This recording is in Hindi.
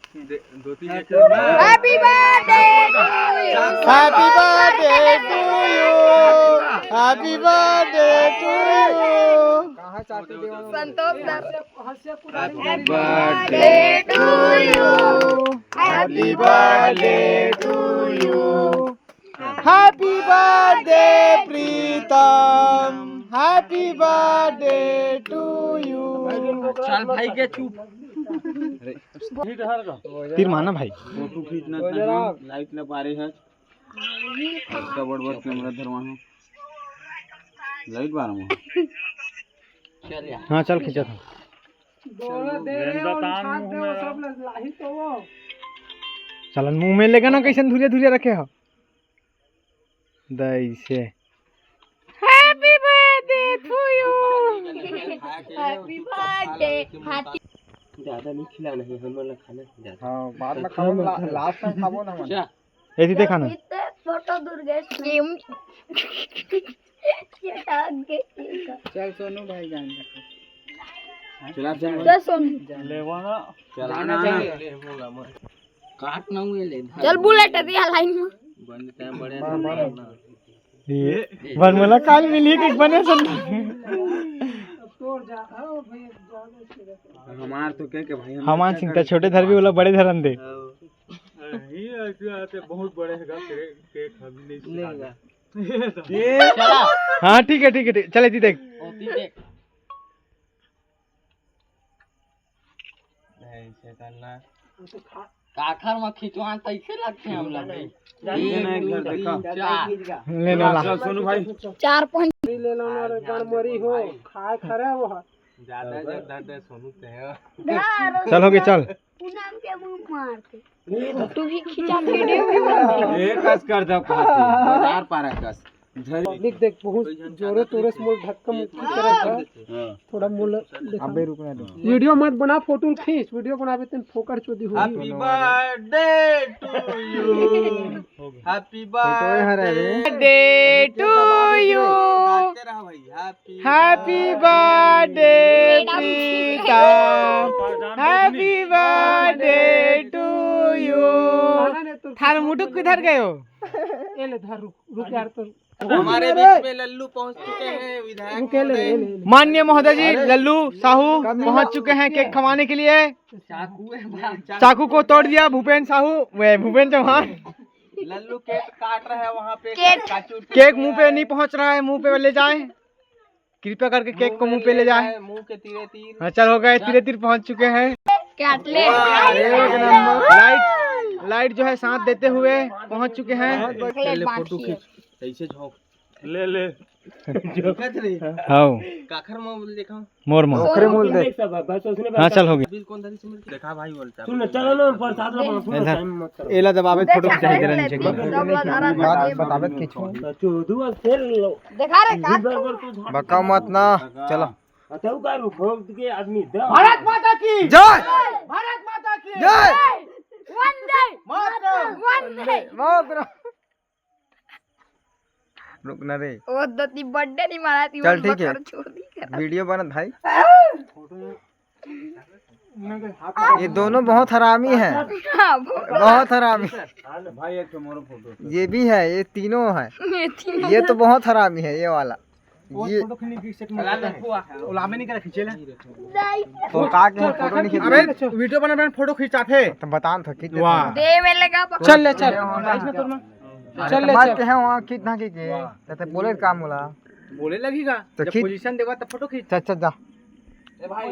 दो तीन happy birthday happy birthday to you, happy birthday to you. कहाँ चाहते Devanand? Santosh sir happy birthday to you happy birthday to you, happy birthday Pritam, happy birthday to you. चल भाई के चुप तीर माना भाई। फोटो खींचना था, लाइट ना पा रही है। इसका बड़ बड़ कैमरा धरवा है, लाइट बार में। हाँ चल खींचा था। चलन मुंह में लेगा ना, कैसे धुरिया धुरिया रखे हो दई से। Happy birthday to you happy birthday हाथी ज्यादा नहीं खिलाना है, हमें खाना ज्यादा। हाँ बाद में खाओ, लास्ट में खाओ ना मन। ऐसी देखा ना फोटो दुर्गेश गेम चल सोनू भाई जान चला चल सोनू लेवाना चलाना चाहिए। काट ना हुए ले चल बुलेट दिया लाइन में बंद टाइम बड़े ये बनमला काल मिली कि बने सुन। हमार तो क्या भाई हमान सिंह तो छोटे धर भी बोला बड़े धरन दे। बहुत बड़े है केक अभी नहीं लेगा। हाँ ठीक है ठीक है चले जी देख। ऐसे करना काखर में खिंचवान कैसे लगते हैं हम लोग घर देखा ले लो ला। सोनू भाई 4-5 ले लो ना गणमरी हो खाए खरे वो ज्यादा ज्यादा सोनू ते चल हो गए चल। पूनम के मुंह मारते तू भी खींचा वीडियो भी बनती एक कस कर दो बाजार पारा कस देख देख बहुत जोरे तोरे से मोल धक्का मुक्की करत थोड़ा मोल अबे रुकना दे। वीडियो मत बना, फोटो खींच। वीडियो बनावे तन फोकट चोदी होगी। Happy birthday to you, happy birthday to you, रहा भाई happy birthday Pritam, happy birthday to you. थारे मुटुक किधर गए हो? ए ले धर रुक यार तो हमारे बीच में लल्लू पहुंच चुके हैं विधायक। रुके ले माननीय महोदय जी लल्लू साहू पहुंच चुके हैं केक खवाने के लिए। चाकू को तोड़ दिया भूपेन साहू, वे भूपेन चौहान। लल्लू केक काट रहा है वहाँ पे। केक मुंह पे नहीं पहुंच रहा है, मुंह पे ले जाए कृपया करके केक को मुंह पे ले जाए। मुंह के तीरे तीर। हाँ चल हो गए, तीरे तीर पहुंच चुके हैं। काट ले लाइट जो है साथ देते हुए पहुंच चुके हैं। फोटो खींच ऐसे झोंक ले ले हाँ काखर में देखा मोर मोर हाँ चल हो गया। कौन धरी से देखा भाई बोलता सुन चलो ना प्रसाद लो टाइम मत करो। एला दबावे फोटो खिंचाई दे रहा नीचे सब लोग धरा बतावे खींचो चोदू फिर लो देखा रे काट बका मत ना। चलो अतौ का भोग के आदमी दे। भारत माता की जय, भारत माता की जय, वंदे मातरम। रुकना रे ओ दती बर्थडे नहीं मारा थी चल ठीक है, छोड़ दी वीडियो बना भाई। ये दोनों बहुत हरामी हैं, बहुत हरामी। भाई एक मोरो फोटो ये भी है, ये तीनों है। ये तो बहुत हरामी है ये वाला। ये ओलामे नहीं करा खींचे ले तो का के फोटो नहीं खींच। अबे वीडियो बना बना फोटो खींचा थे तो बता था खींच। वाह दे में लगा चल ले चल चल ले चल के हैं वहां कितना के ते बोले काम होला बोले लगेगा तो जब खींच। पोजीशन देगा तब फोटो खींच। चल चल जा ए भाई